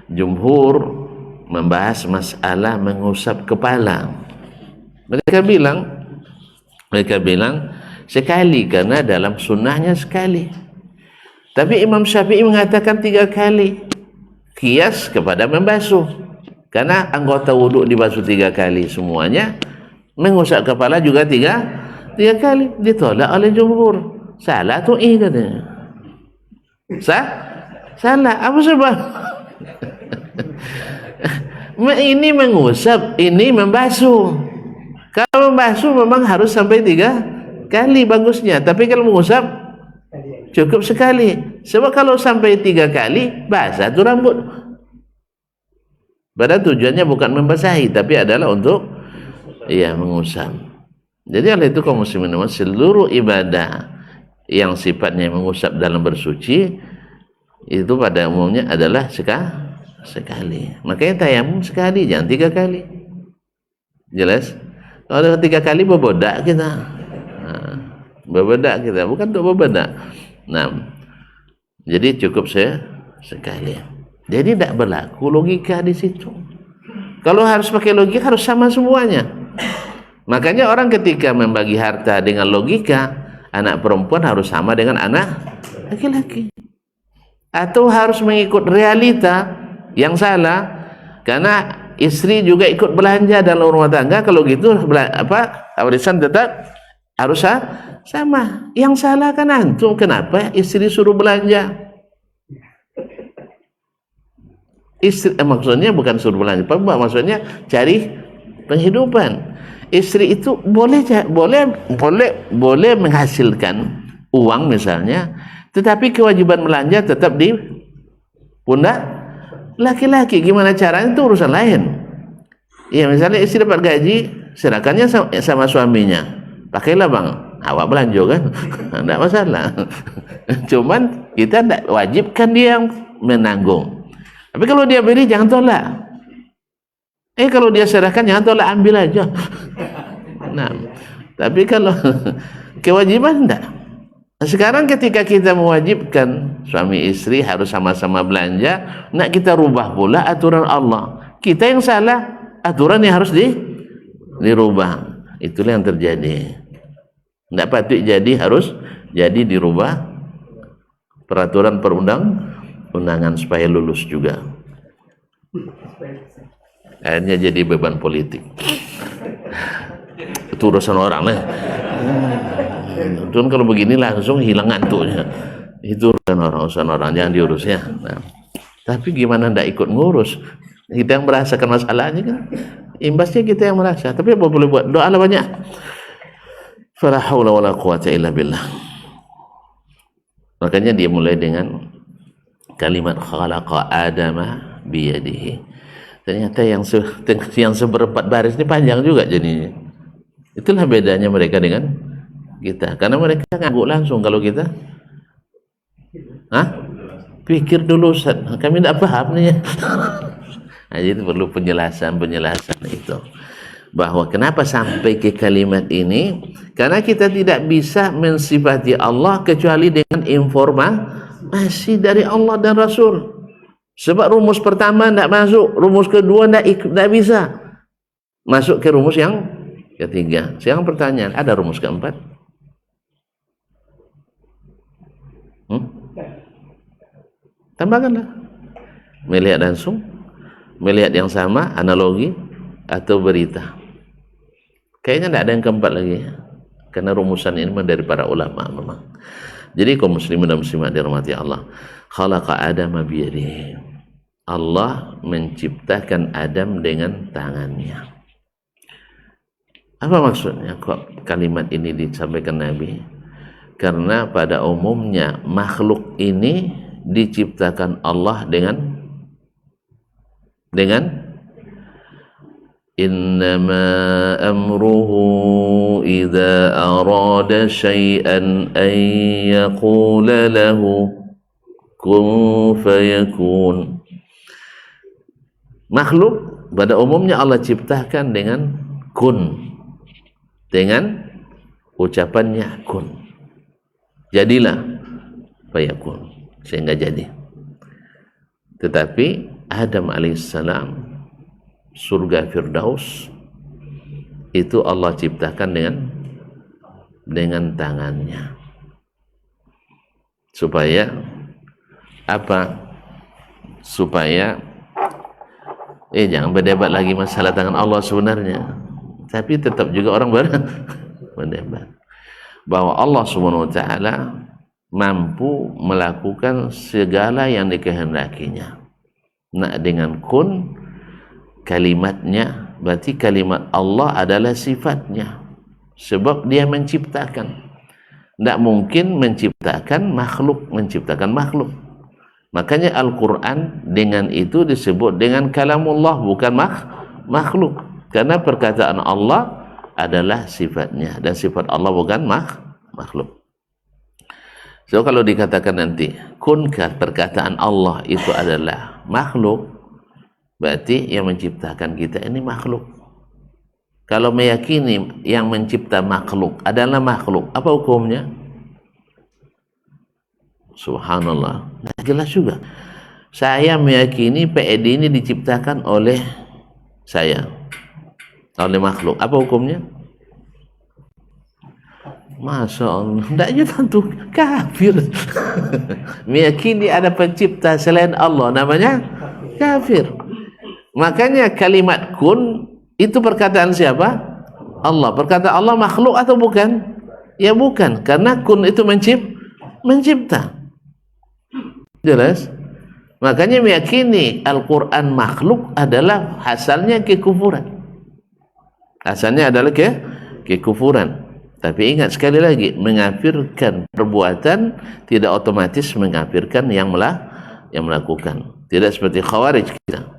jumhur membahas masalah mengusap kepala, mereka bilang sekali, karena dalam sunnahnya sekali. Tapi Imam Syafi'i mengatakan 3 kali. Kias kepada membasuh, karena anggota wuduk dibasuh 3 kali semuanya, mengusap kepala juga 3 kali. Ditolak oleh jumhur. Salah tu katanya. Salah. Apa sebab? Ini mengusap, ini membasuh. Kalau membasuh memang harus sampai 3 kali bagusnya, tapi kalau mengusap cukup sekali. Sebab kalau sampai 3 kali basah tuh rambut. Padahal tujuannya bukan membasahi, tapi adalah untuk mengusap. Jadi oleh itu kaum muslimin seluruh ibadah yang sifatnya mengusap dalam bersuci itu pada umumnya adalah sekali. Makanya tayamum sekali, jangan 3 kali. Jelas? Kalau 3 kali berbodak kita. Berbodak kita, bukan untuk berbodak. Nah, jadi cukup sekali. Jadi tidak berlaku logika di situ. Kalau harus pakai logika harus sama semuanya. Makanya orang ketika membagi harta dengan logika, anak perempuan harus sama dengan anak laki-laki. Atau harus mengikut realita yang salah, karena istri juga ikut belanja dalam rumah tangga. Kalau gitu warisan tetap harus sama. Yang salah kan antum, kenapa istri suruh belanja? Istri maksudnya bukan suruh belanja, maksudnya cari penghidupan. Istri itu boleh menghasilkan uang misalnya, tetapi kewajiban belanja tetap di pundak laki-laki. Gimana caranya itu urusan lain. Ya, misalnya istri dapat gaji, serahkannya sama suaminya. Pakailah bang, awak belanja kan, tidak masalah. Cuman kita tidak wajibkan dia yang menanggung. Tapi kalau dia beri jangan tolak. Kalau dia serahkan jangan tolak, ambil aja. Nah, tapi kalau kewajiban tidak. Sekarang ketika kita mewajibkan suami istri harus sama-sama belanja, nak kita rubah pula aturan Allah. Kita yang salah, aturan yang harus dirubah. Itulah yang terjadi. Tidak patut jadi, harus jadi dirubah peraturan perundang-undangan supaya lulus juga. Akhirnya jadi beban politik. Itu urusan orang lah. Tuhan kalau begini langsung hilang ngantuknya. Itu urusan orang, jangan diurus ya. Nah, tapi gimana ndak ikut ngurus? Kita yang merasakan masalahnya kan, imbasnya kita yang merasa. Tapi apa boleh buat? Doa lah banyak. Fala haula wala quwata illa billah. Makanya dia mulai dengan kalimat khalaqa adama biyadihi. Ternyata yang seperempat baris ini panjang juga jadinya. Itulah bedanya mereka dengan kita, karena mereka ngangguk langsung. Kalau kita pikir dulu, Ustaz, kami tidak paham nih. Nah, jadi perlu penjelasan itu, bahwa kenapa sampai ke kalimat ini, karena kita tidak bisa mensifati Allah kecuali dengan informasi dari Allah dan Rasul. Sebab rumus pertama tidak masuk, rumus kedua tidak bisa masuk ke rumus yang ketiga. Sekarang pertanyaan, ada rumus keempat? Tambahkanlah. Melihat langsung, melihat yang sama, analogi atau berita. Kayaknya tidak ada yang keempat lagi, karena rumusan ini dari para ulama memang. Jadi kaum muslimin dan muslimat dirahmati Allah, khalaqa adama biyadihi. Allah menciptakan Adam dengan tangannya. Apa maksudnya kok kalimat ini disampaikan Nabi? Karena pada umumnya makhluk ini diciptakan Allah dengan innama amruhu idza arada syai'an an yaqula lahu kun fayakun. Makhluk pada umumnya Allah ciptakan dengan kun, dengan ucapannya kun, jadilah, fayakun, sehingga jadi. Tetapi Adam alaihissalam, surga Firdaus itu Allah ciptakan dengan tangannya. Supaya apa? Supaya jangan berdebat lagi masalah tangan Allah sebenarnya, tapi tetap juga orang berdebat bahwa Allah Subhanahu wa taala mampu melakukan segala yang dikehendakinya. Nah, dengan kun kalimatnya, berarti kalimat Allah adalah sifatnya, sebab dia menciptakan. Tidak mungkin menciptakan makhluk. Makanya Al-Quran dengan itu disebut dengan kalamullah, bukan makhluk. Karena perkataan Allah adalah sifatnya, dan sifat Allah bukan makhluk. So kalau dikatakan nanti kunkah perkataan Allah itu adalah makhluk, berarti yang menciptakan kita ini makhluk. Kalau meyakini yang mencipta makhluk adalah makhluk, apa hukumnya? Subhanallah, nah, jelas juga. Saya meyakini PED ini diciptakan oleh saya, oleh makhluk, apa hukumnya? Masya Allah, tidaknya tentu kafir. Meyakini ada pencipta selain Allah, namanya kafir. Makanya kalimat kun itu perkataan siapa? Allah. Perkataan Allah makhluk atau bukan? Ya bukan, karena kun itu mencipta. Jelas? Makanya meyakini Al-Quran makhluk adalah asalnya kekufuran. Asalnya adalah kekufuran. Tapi ingat sekali lagi, mengafirkan perbuatan tidak otomatis mengafirkan yang melakukan. Tidak seperti khawarij kita.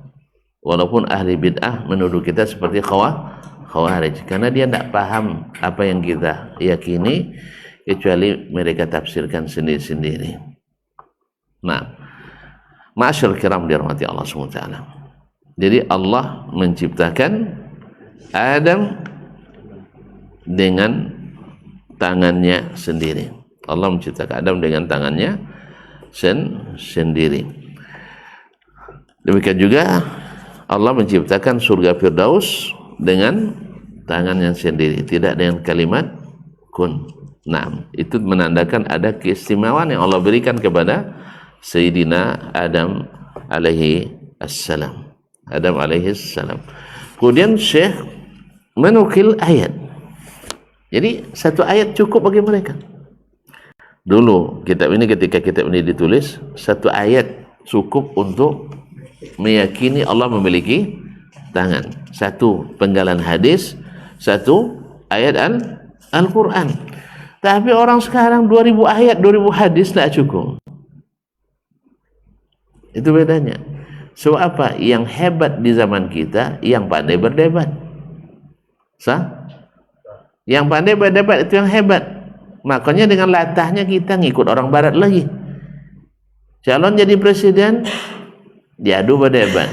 Walaupun ahli bid'ah menuduh kita seperti khawarij, karena dia tidak paham apa yang kita yakini, kecuali mereka tafsirkan sendiri-sendiri. Nah, ma'asyar kiram dirahmati Allah SWT. Jadi Allah menciptakan Adam dengan tangannya sendiri. Allah menciptakan Adam dengan tangannya sendiri. Demikian juga Allah menciptakan surga Firdaus dengan tangannya sendiri, tidak dengan kalimat kun. Nah, itu menandakan ada keistimewaan yang Allah berikan kepada Sayyidina Adam alaihi assalam. Kemudian Syekh menukil ayat. Jadi satu ayat cukup bagi mereka. Dulu kitab ini, ketika kitab ini ditulis, satu ayat cukup untuk meyakini Allah memiliki tangan. Satu penggalan hadis, satu ayat Al-Quran. Tapi orang sekarang 2000 ayat, 2000 hadis tidak cukup. Itu bedanya. So apa? Yang hebat di zaman kita yang pandai berdebat. Sah? Yang pandai berdebat itu yang hebat. Makanya dengan latahnya kita ngikut orang barat lagi. Calon jadi presiden, diadu berdebat.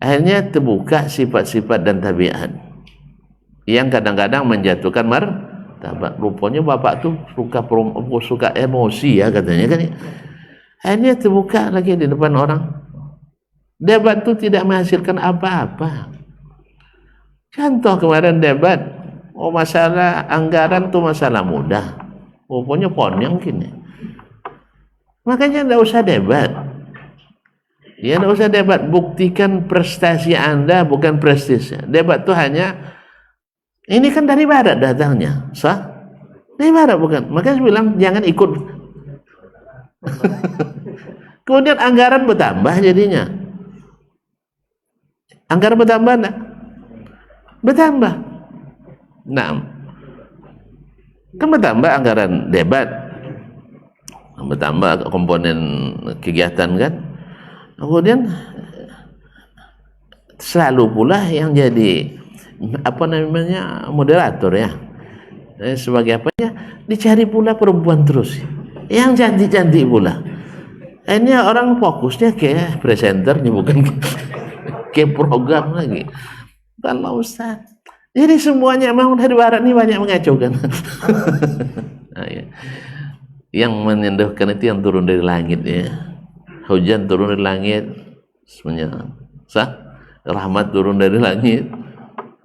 Akhirnya terbuka sifat-sifat dan tabiat yang kadang-kadang menjatuhkan martabat. Rupanya bapak tuh suka emosi ya katanya kan. Akhirnya terbuka lagi di depan orang. Debat itu tidak menghasilkan apa-apa. Contoh kemarin debat, masalah anggaran tuh masalah mudah. Rupanya ponyong gini. Makanya tidak usah debat. Ya, tidak usah debat. Buktikan prestasi Anda, bukan prestisnya. Debat itu hanya, ini kan dari barat datangnya, sah? Dari barat bukan. Makanya saya bilang jangan ikut. Kemudian anggaran bertambah jadinya. Anggaran bertambah enggak? Bertambah. Nah, kan bertambah anggaran debat, bertambah komponen kegiatan kan. Kemudian selalu pula yang jadi moderator ya, sebagai apanya, dicari pula perempuan terus yang cantik-cantik pula. Ini orang fokusnya ke presenternya, bukan ke program lagi. Kalau Ustaz, jadi semuanya memang dari barat ini banyak mengacaukan. Nah, ya. Yang menyentuhkan itu yang turun dari langit ya. Hujan turun dari langit semuanya sah, rahmat turun dari langit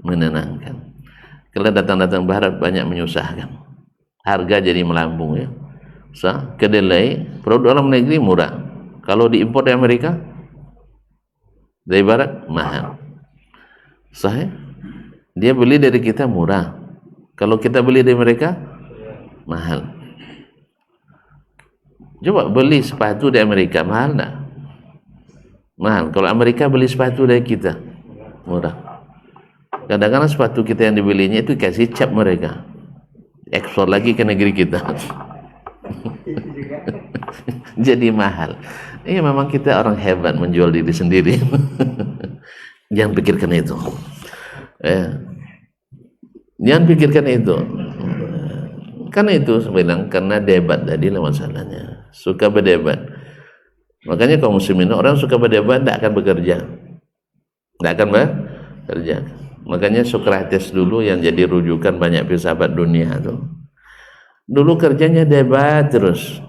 menenangkan. Kalau datang-datang barat banyak menyusahkan, harga jadi melambung ya. Sah, kedelai produk dalam negeri murah, kalau diimpor dari Amerika, dari barat mahal. Sah ya? Dia beli dari kita murah, kalau kita beli dari mereka mahal. Coba beli sepatu di Amerika mahal enggak? Mahal. Kalau Amerika beli sepatu dari kita murah. Kadang-kadang sepatu kita yang dibelinya itu kasih cap mereka, ekspor lagi ke negeri kita. Jadi mahal. Iya, memang kita orang hebat menjual diri sendiri. Jangan pikirkan itu. Jangan pikirkan itu. Karena itu sebenarnya karena debat tadi lah masalahnya. Suka berdebat. Makanya kaum muslimin orang suka berdebat tidak akan bekerja. Tidak akan bekerja. Makanya Sokrates dulu yang jadi rujukan banyak filsafat dunia tuh. Dulu kerjanya debat terus.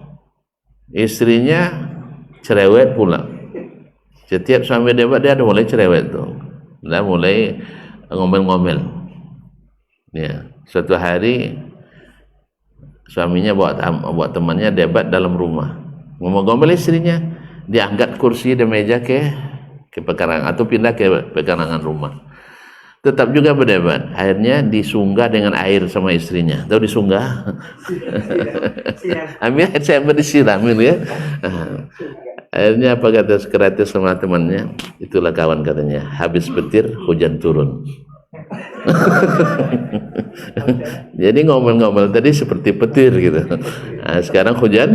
Istrinya cerewet pula. Setiap suami debat dia ada mulai cerewet tuh. Dia mulai ngomel-ngomel. Ya, suatu hari suaminya buat temannya debat dalam rumah. Ngomel-ngomel istrinya, dia angkat kursi dan meja ke pekarangan atau pindah ke pekarangan rumah. Tetap juga berdebat. Akhirnya disunggah dengan air sama istrinya. Tahu disunggah? Ambil saya disiram ya. Akhirnya apa kata Sokrates sama temannya? Itulah kawan katanya. Habis petir hujan turun. Jadi ngomel-ngomel tadi seperti petir gitu. Nah, sekarang hujan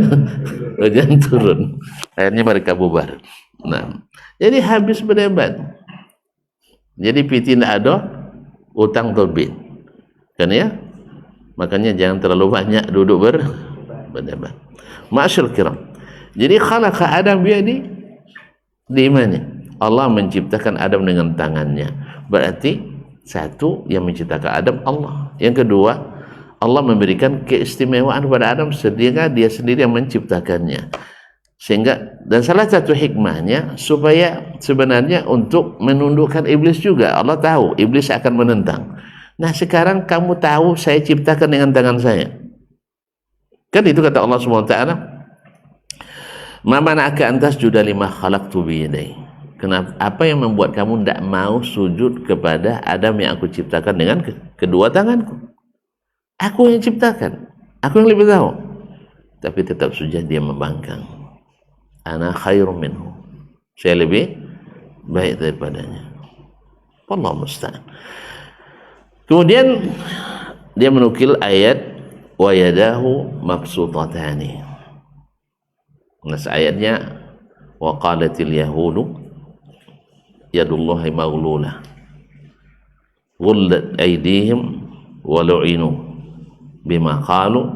turun. Akhirnya mereka bubar. Nah, jadi habis berdebat. Jadi piti tidak ada, utang terbit. Kan ya? Makanya jangan terlalu banyak duduk berdebat. Ma'asyil kiram. Jadi khalaqa Adam biadi di mana? Allah menciptakan Adam dengan tangannya. Berarti satu yang menciptakan Adam Allah. Yang kedua, Allah memberikan keistimewaan kepada Adam sehingga dia sendiri yang menciptakannya. Sehingga dan salah satu hikmahnya supaya sebenarnya untuk menundukkan iblis juga. Allah tahu iblis akan menentang. Nah, sekarang kamu tahu saya ciptakan dengan tangan saya. Kan itu kata Allah SWT. Ma mana'aka an tasjuda lima khalaqtu bi yadayya. Kenapa? Apa yang membuat kamu tidak mau sujud kepada Adam yang aku ciptakan dengan kedua tanganku? Aku yang ciptakan, aku yang lebih tahu. Tapi tetap saja dia membangkang. Ana khairum minhu. Saya lebih baik daripadanya. Wallahu musta'an. Kemudian dia menukil ayat wa yadahu mabsutatani. Nas ayatnya wa qalatil yahudu yadullahi maghlulah ghullat aydihim wa lu'inu bima qalu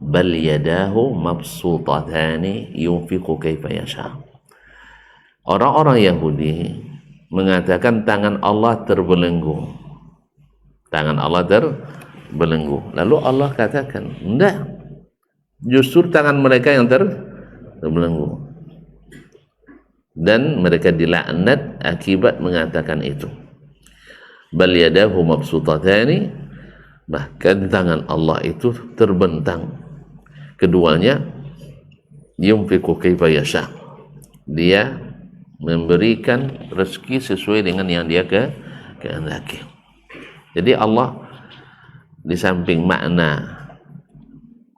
bal yadahu mabsutatani yunfiqu kaifa yasha. Orang-orang Yahudi mengatakan tangan Allah terbelenggu. Tangan Allah terbelenggu. Lalu Allah katakan, enggak. Justru tangan mereka yang terbelenggu. Dan mereka dilaknat akibat mengatakan itu. Bal yadahu mabsutatani, bahkan tangan Allah itu terbentang. Keduanya yunfiqu kaifa yasha. Dia memberikan rezeki sesuai dengan yang dia kehendaki. Jadi Allah di samping makna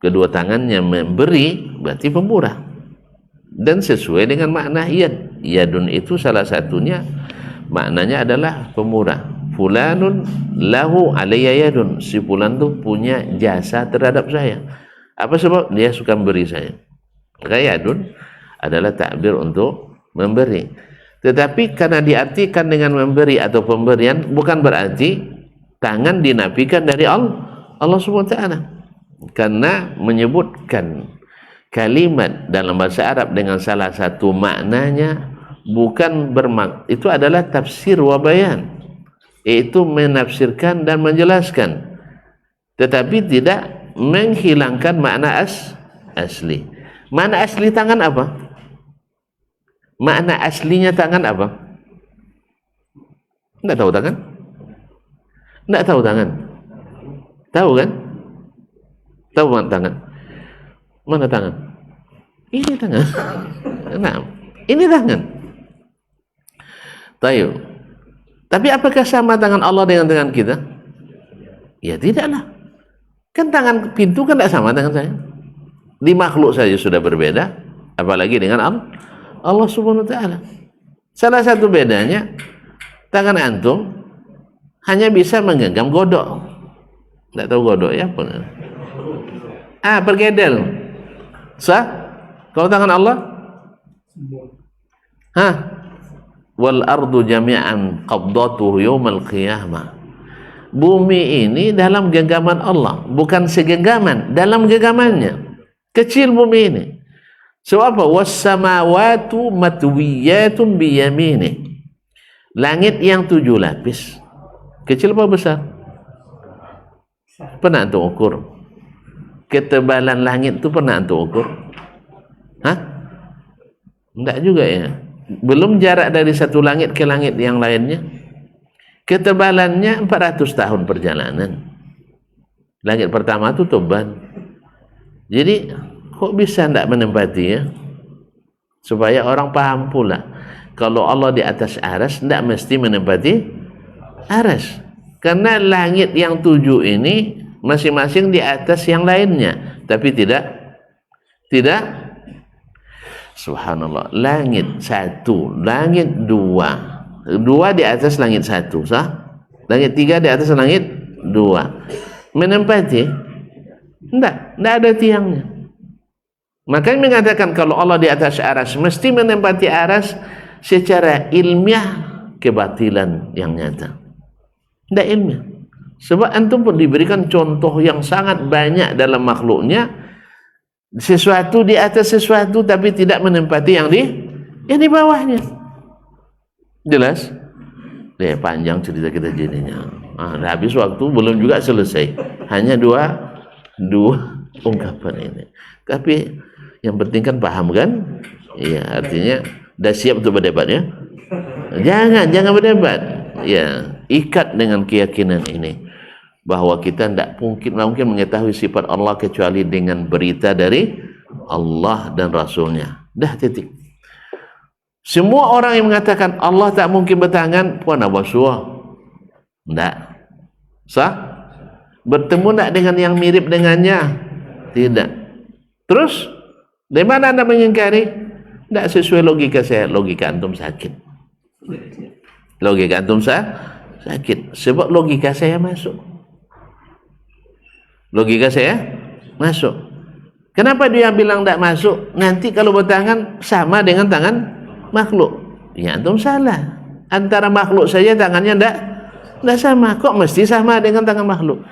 kedua tangannya memberi berarti pemurah. Dan sesuai dengan makna yad. Yadun itu salah satunya maknanya adalah pemurah. Fulanun lahu alayya yadun. Si fulan tu punya jasa terhadap saya. Apa sebab? Dia suka memberi saya. Maka yadun adalah takbir untuk memberi. Tetapi karena diartikan dengan memberi atau pemberian, bukan berarti tangan dinafikan dari Allah SWT. Karena menyebutkan kalimat dalam bahasa Arab dengan salah satu maknanya bukan itu adalah tafsir wa bayan, yaitu menafsirkan dan menjelaskan, tetapi tidak menghilangkan makna asli. Makna asli tangan apa? Makna aslinya tangan apa? Tidak tahu tangan? Tidak tahu tangan? Tahu kan? Tahu mana tangan? Mana tangan? Ini tangan. Nah, ini tangan. Tahu. Tapi apakah sama tangan Allah dengan tangan kita? Ya tidaklah. Kan tangan pintu kan tidak sama tangan saya. Di makhluk saja sudah berbeda, apalagi dengan Allah Subhanahu wa taala. Salah satu bedanya, tangan antum hanya bisa menggenggam godok. Tidak tahu godok ya? Pergedel. Sah? Kalau tangan Allah? Wal ardu jami'an qabdatuhu yaumal qiyamah. Bumi ini dalam genggaman Allah, bukan segenggaman, dalam genggamannya. Kecil bumi ini. So apa? Was samawatu matwiyatun biyamini. Langit yang 7 lapis. Kecil apa besar? Pernah antum ukur? Ketebalan langit itu pernah antum ukur? Enggak juga ya. Belum jarak dari satu langit ke langit yang lainnya. Ketebalannya 400 tahun perjalanan. Langit pertama itu tebal. Jadi kok bisa tidak menempati ya? Supaya orang paham pula, kalau Allah di atas aras tidak mesti menempati aras, karena langit yang 7 ini masing-masing di atas yang lainnya, tapi tidak subhanallah, langit 1, langit 2 di atas langit 1, sah? Langit 3 di atas langit 2 menempati? Tidak ada tiangnya. Makanya mengatakan kalau Allah di atas aras mesti menempati aras, secara ilmiah kebatilan yang nyata. Tidak ilmiah. Sebab antum pun diberikan contoh yang sangat banyak dalam makhluknya, sesuatu di atas sesuatu tapi tidak menempati yang di bawahnya. Jelas? Panjang cerita kita jadinya. Habis waktu, belum juga selesai. Hanya dua ungkapan ini. Tapi yang penting kan paham kan? Iya, artinya dah siap untuk berdebat ya? Jangan berdebat. Ya, ikat dengan keyakinan ini bahwa kita tidak mungkin mengetahui sifat Allah kecuali dengan berita dari Allah dan Rasulnya. Dah, titik. Semua orang yang mengatakan Allah tak mungkin bertangan, puan abasuah. Tidak. Sah? Bertemu tidak dengan yang mirip dengannya? Tidak. Terus dari mana anda mengingkari? Tidak sesuai logika saya. Logika antum sakit. Logika antum sakit. Sebab logika saya masuk. Logika saya masuk. Kenapa dia bilang tidak masuk? Nanti kalau bertangan sama dengan tangan makhluk. Ya antum salah. Antara makhluk saja tangannya tidak sama. Kok mesti sama dengan tangan makhluk?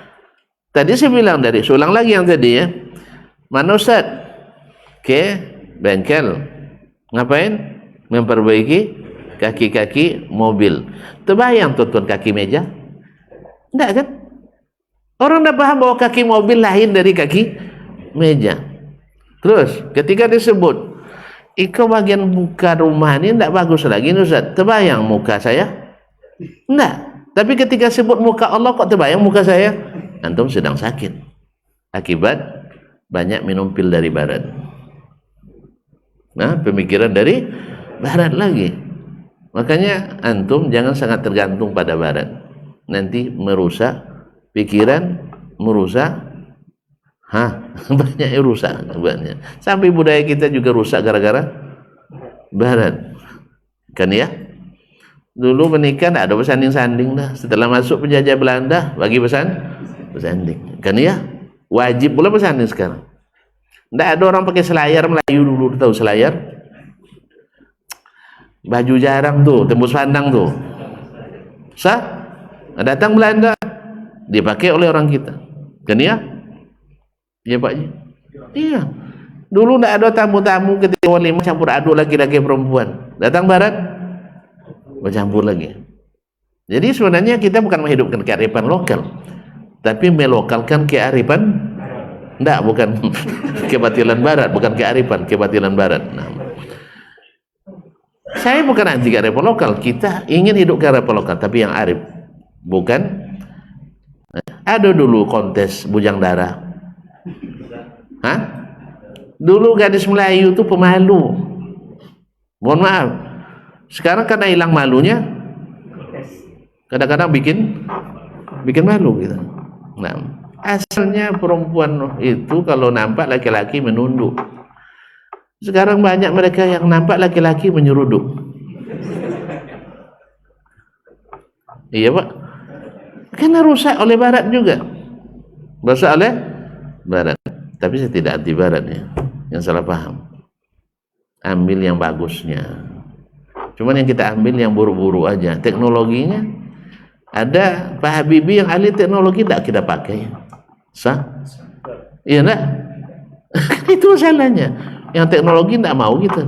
Tadi saya bilang ulang lagi yang tadi ya. Mana Ustaz? Ke bengkel. Ngapain? Memperbaiki kaki-kaki mobil. Terbayang tuan kaki meja? Tidak kan? Orang tidak paham bahwa kaki mobil lain dari kaki meja. Terus ketika disebut iko bagian muka rumah ini tidak bagus lagi Ustaz. Terbayang muka saya? Tidak. Tapi ketika sebut muka Allah kok terbayang muka saya? Antum sedang sakit akibat banyak minum pil dari barat. Pemikiran dari barat lagi. Makanya antum jangan sangat tergantung pada barat. Nanti merusak pikiran, merusak banyak yang rusak banyak. Sampai budaya kita juga rusak gara-gara barat. Kan ya? Dulu menikah ada bersanding-sanding dah. Setelah masuk penjajah Belanda bagi bersanding. Kan ya? Wajib pula bersanding sekarang. Tidak ada orang pakai selayar Melayu dulu, tahu selayar? Baju jarang tuh, tembus pandang tuh. Sah? Datang Belanda dipakai oleh orang kita. Kan ya? Iya Pak Ji? Iya. Dulu tidak ada tamu-tamu ketika walimah campur aduk laki-laki perempuan. Datang barat bercampur lagi. Jadi sebenarnya kita bukan menghidupkan kearifan lokal, tapi melokalkan kearifan. Tidak, bukan kebatilan barat, bukan kearifan, kebatilan barat. Saya bukan anti kearifan lokal. Kita ingin hidup kearifan lokal, tapi yang arif. Bukan. Ada dulu kontes bujang darah. Dulu gadis Melayu itu pemalu. Mohon maaf. Sekarang karena hilang malunya, kadang-kadang bikin malu gitu. Asalnya perempuan itu kalau nampak laki-laki menunduk. Sekarang banyak mereka yang nampak laki-laki menyeruduk. Iya Pak, karena rusak oleh Barat juga, rusak oleh Barat. Tapi saya tidak anti Barat ya, yang salah paham. Ambil yang bagusnya, cuman yang kita ambil yang buru-buru aja. Teknologinya ada Pak Habibie yang ahli teknologi, tidak kita pakai, sah? Iya enggak? Itu masalahnya, yang teknologi tidak mau kita,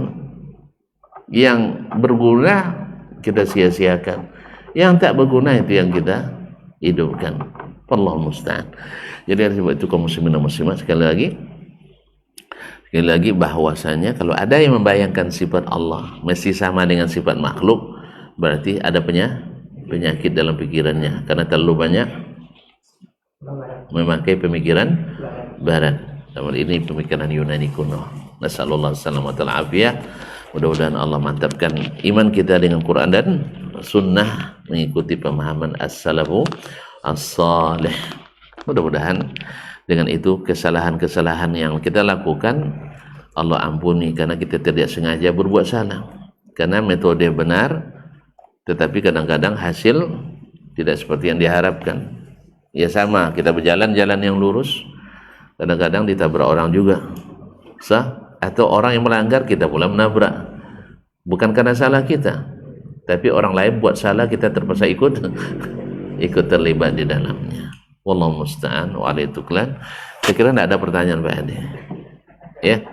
yang berguna kita sia-siakan, yang tak berguna itu yang kita hidupkan. Wallahu musta'an. Jadi harus itu kaum muslimin dan muslimat, sekali lagi bahwasanya kalau ada yang membayangkan sifat Allah mesti sama dengan sifat makhluk, berarti ada penyakit dalam pikirannya, karena terlalu banyak memakai pemikiran Barat. Namun ini pemikiran Yunani kuno. Nasallallahu alaihi wasallam. Mudah-mudahan Allah mantapkan iman kita dengan Quran dan Sunnah, mengikuti pemahaman as-salafu as-salih. Mudah-mudahan dengan itu kesalahan-kesalahan yang kita lakukan Allah ampuni, karena kita tidak sengaja berbuat salah, karena metode benar tetapi kadang-kadang hasil tidak seperti yang diharapkan. Ya sama, kita berjalan jalan yang lurus, kadang-kadang ditabrak orang juga, sah? Atau orang yang melanggar kita pula menabrak, bukan karena salah kita, tapi orang lain buat salah, kita terpaksa ikut terlibat di dalamnya. Wallahu musta'an wa alaihi tuklan. Saya kira tidak ada pertanyaan Pak Adi. Ya,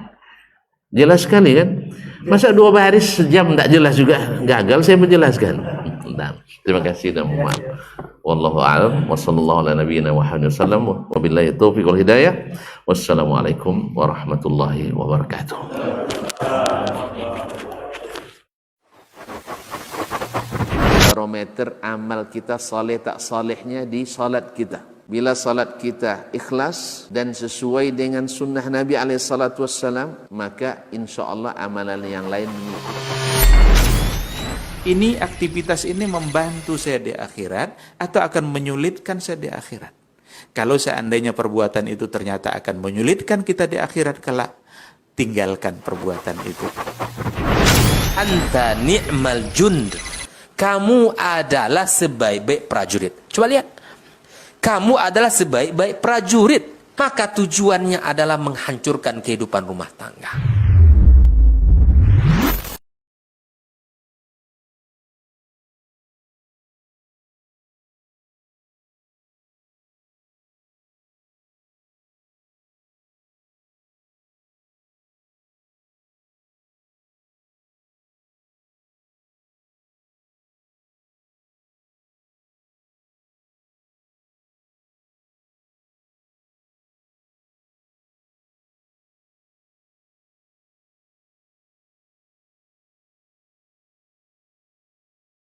jelas sekali kan? Masa 2 baris sejam tidak jelas juga, gagal saya menjelaskan. Nah, terima kasih dan mohon maaf. Wallahu a'lam wa sallallahu ala nabiyyina Muhammad sallam wa billahi taufiq wal hidayah. Wassalamualaikum warahmatullahi wabarakatuh. Barometer amal kita saleh tak salehnya di salat kita. Bila salat kita ikhlas dan sesuai dengan sunnah Nabi SAW, maka insya Allah amalan yang lain mengikuti. Ini aktivitas ini membantu saya di akhirat atau akan menyulitkan saya di akhirat? Kalau seandainya perbuatan itu ternyata akan menyulitkan kita di akhirat kelak, tinggalkan perbuatan itu. Anta ni'mal jund. Kamu adalah sebaik-baik prajurit. Coba lihat. Kamu adalah sebaik-baik prajurit. Maka tujuannya adalah menghancurkan kehidupan rumah tangga.